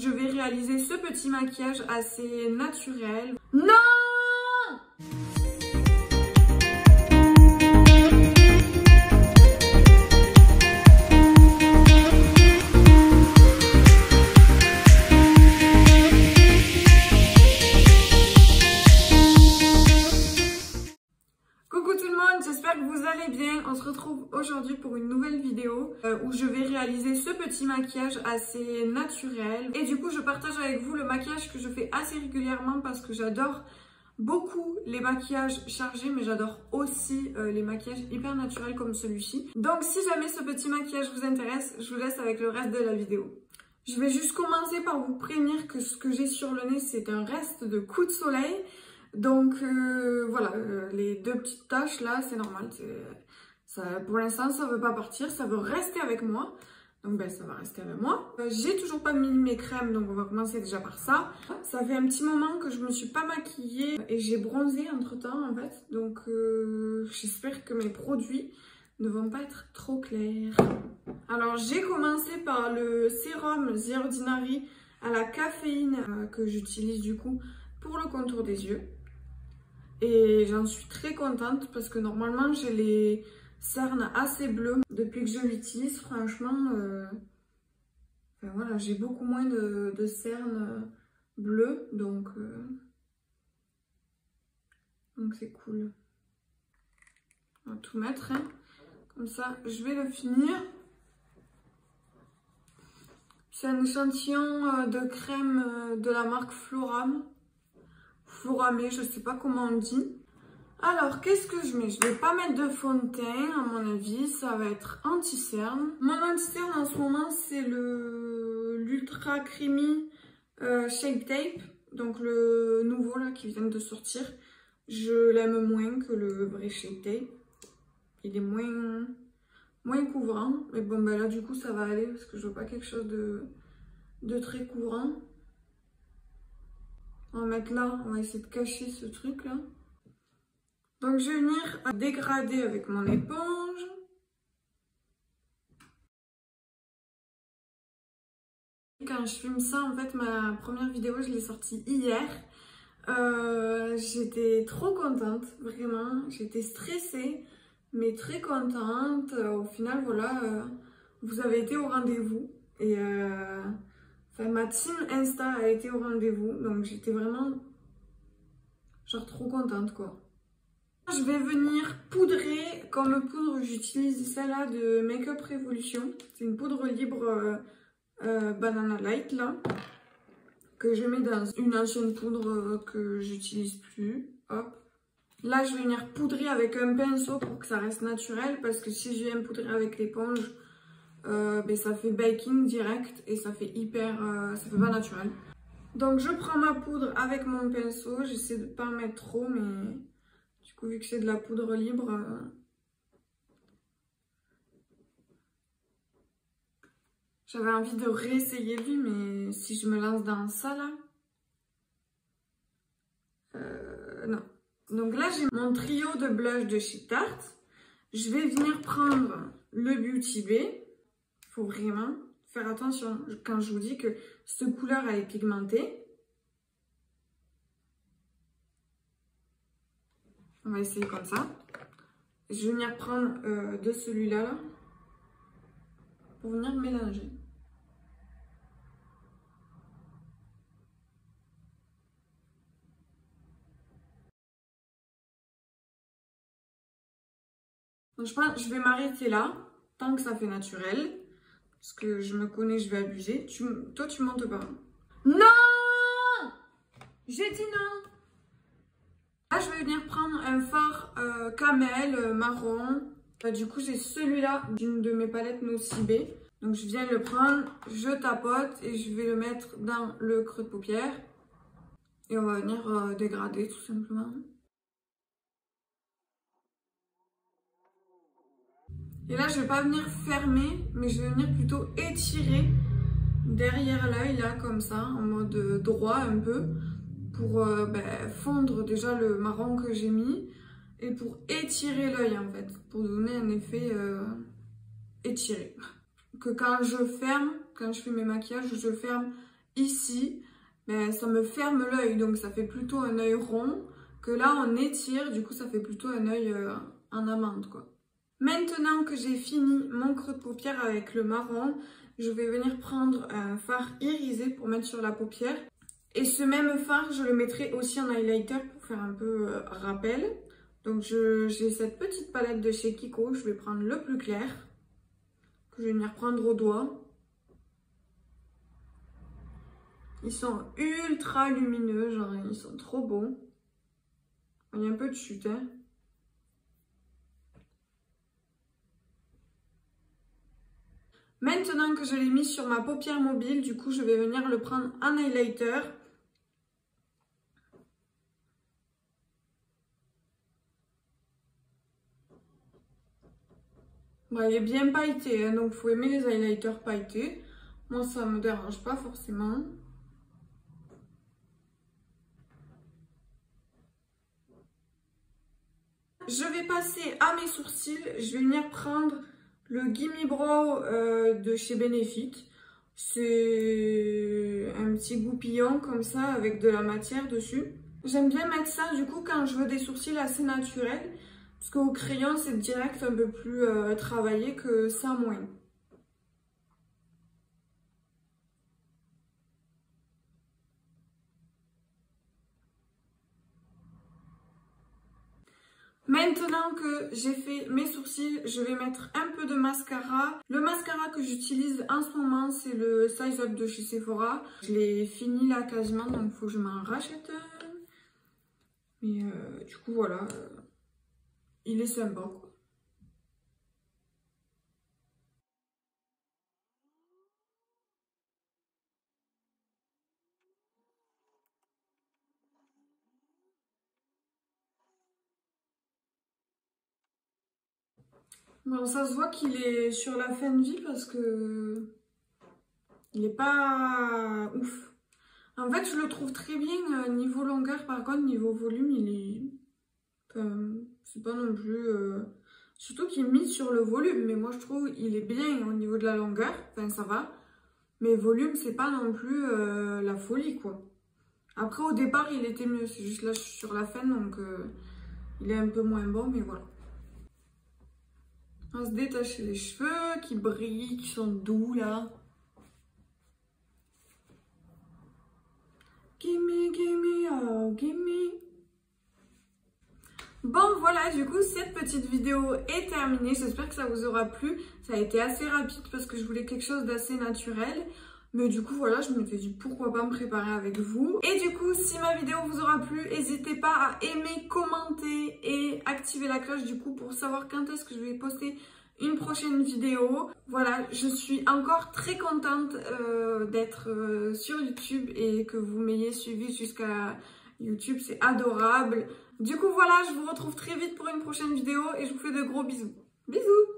je vais réaliser ce petit maquillage assez naturel. Non! J'espère que vous allez bien. On se retrouve aujourd'hui pour une nouvelle vidéo où je vais réaliser ce petit maquillage assez naturel. Et du coup, je partage avec vous le maquillage que je fais assez régulièrement parce que j'adore beaucoup les maquillages chargés, mais j'adore aussi les maquillages hyper naturels comme celui-ci. Donc, si jamais ce petit maquillage vous intéresse, je vous laisse avec le reste de la vidéo. Je vais juste commencer par vous prévenir que ce que j'ai sur le nez, c'est un reste de coup de soleil. Donc voilà, les deux petites taches là, c'est normal. Pour l'instant, ça veut pas partir, ça veut rester avec moi. Donc ben, ça va rester avec moi. J'ai toujours pas mis mes crèmes, donc on va commencer déjà par ça. Ça fait un petit moment que je me suis pas maquillée et j'ai bronzé entre temps en fait. Donc j'espère que mes produits ne vont pas être trop clairs. Alors j'ai commencé par le sérum The Ordinary à la caféine que j'utilise du coup pour le contour des yeux. Et j'en suis très contente parce que normalement j'ai les cernes assez bleues depuis que je l'utilise. Franchement, enfin, voilà, j'ai beaucoup moins de cernes bleues, donc c'est cool. On va tout mettre, hein. Comme ça je vais le finir. C'est un échantillon de crème de la marque Floram. Floramé, je sais pas comment on dit. Alors, qu'est-ce que je mets? Je vais pas mettre de fond de teint, à mon avis, ça va être anti-cerne. Mon anti-cerne en ce moment, c'est l'Ultra Creamy Shape Tape. Donc le nouveau là qui vient de sortir. Je l'aime moins que le vrai Shape Tape. Il est moins couvrant. Mais bon, bah là du coup ça va aller parce que je veux pas quelque chose de très couvrant. On va mettre là, on va essayer de cacher ce truc là. Donc je vais venir dégrader avec mon éponge. Quand je filme ça, en fait, ma première vidéo, je l'ai sortie hier. J'étais trop contente, vraiment. J'étais stressée, mais très contente. Au final, voilà, vous avez été au rendez-vous. Et enfin, ma team Insta a été au rendez-vous, donc j'étais vraiment genre trop contente quoi. Je vais venir poudrer, comme poudre j'utilise celle-là de Make Up Revolution. C'est une poudre libre Banana Light là, que je mets dans une ancienne poudre que j'utilise plus. Hop. Là je vais venir poudrer avec un pinceau pour que ça reste naturel, parce que si je viens poudrer avec l'éponge, ben ça fait baking direct et ça fait ça fait pas naturel. Donc je prends ma poudre avec mon pinceau, j'essaie de pas en mettre trop, mais du coup vu que c'est de la poudre libre, j'avais envie de réessayer lui, mais si je me lance dans ça là, non. Donc là j'ai mon trio de blush de chez Tarte. Je vais venir prendre le Beauty Bay. Faut vraiment faire attention quand je vous dis que cette couleur elle est pigmentée. On va essayer comme ça. Je vais venir prendre de celui-là là, pour venir mélanger. Donc je vais m'arrêter là, tant que ça fait naturel. Parce que je me connais, je vais abuser. Toi, tu montes pas. Non! J'ai dit non! Là, je vais venir prendre un fard camel marron. Du coup, j'ai celui-là d'une de mes palettes Nocibé. Donc, je viens le prendre, je tapote et je vais le mettre dans le creux de paupière. Et on va venir dégrader tout simplement. Et là, je vais pas venir fermer, mais je vais venir plutôt étirer derrière l'œil, là, comme ça, en mode droit un peu, pour fondre déjà le marron que j'ai mis, et pour étirer l'œil, en fait, pour donner un effet étiré. Que quand je ferme, quand je fais mes maquillages, je ferme ici, ben, ça me ferme l'œil. Donc ça fait plutôt un œil rond. Que là, on étire, du coup, ça fait plutôt un œil en amande, quoi. Maintenant que j'ai fini mon creux de paupière avec le marron, je vais venir prendre un fard irisé pour mettre sur la paupière. Et ce même fard, je le mettrai aussi en highlighter pour faire un peu rappel. Donc j'ai cette petite palette de chez Kiko, je vais prendre le plus clair, que je vais venir prendre au doigt. Ils sont ultra lumineux, genre ils sont trop beaux. Il y a un peu de chute, hein. Maintenant que je l'ai mis sur ma paupière mobile, du coup, je vais venir le prendre en highlighter. Bon, il est bien pailleté, hein, donc il faut aimer les highlighters pailletés. Moi, ça me dérange pas forcément. Je vais passer à mes sourcils. Je vais venir prendre le Gimme Brow de chez Benefit. C'est un petit goupillon comme ça avec de la matière dessus. J'aime bien mettre ça du coup quand je veux des sourcils assez naturels. Parce qu'au crayon c'est direct un peu plus travaillé que ça moins. Maintenant que j'ai fait mes sourcils, je vais mettre un peu de mascara. Le mascara que j'utilise en ce moment, c'est le Size Up de chez Sephora. Je l'ai fini là quasiment, donc il faut que je m'en rachète un. Mais du coup, voilà, il est sympa, quoi. Bon, ça se voit qu'il est sur la fin de vie parce que il est pas ouf. En fait, je le trouve très bien niveau longueur. Par contre, niveau volume, il est... c'est pas non plus... Surtout qu'il mise sur le volume. Mais moi, je trouve il est bien au niveau de la longueur. Enfin, ça va. Mais volume, c'est pas non plus la folie, quoi. Après, au départ, il était mieux. C'est juste là, je suis sur la fin, donc il est un peu moins bon, mais voilà. On va se détacher les cheveux qui brillent, qui sont doux, là. Gimme, gimme, oh, gimme. Bon, voilà, du coup, cette petite vidéo est terminée. J'espère que ça vous aura plu. Ça a été assez rapide parce que je voulais quelque chose d'assez naturel. Mais du coup, voilà, je m'étais dit pourquoi pas me préparer avec vous. Et du coup, si ma vidéo vous aura plu, n'hésitez pas à aimer, commenter et activer la cloche du coup pour savoir quand est-ce que je vais poster une prochaine vidéo. Voilà, je suis encore très contente d'être sur YouTube et que vous m'ayez suivi jusqu'à YouTube, c'est adorable. Du coup, voilà, je vous retrouve très vite pour une prochaine vidéo et je vous fais de gros bisous. Bisous!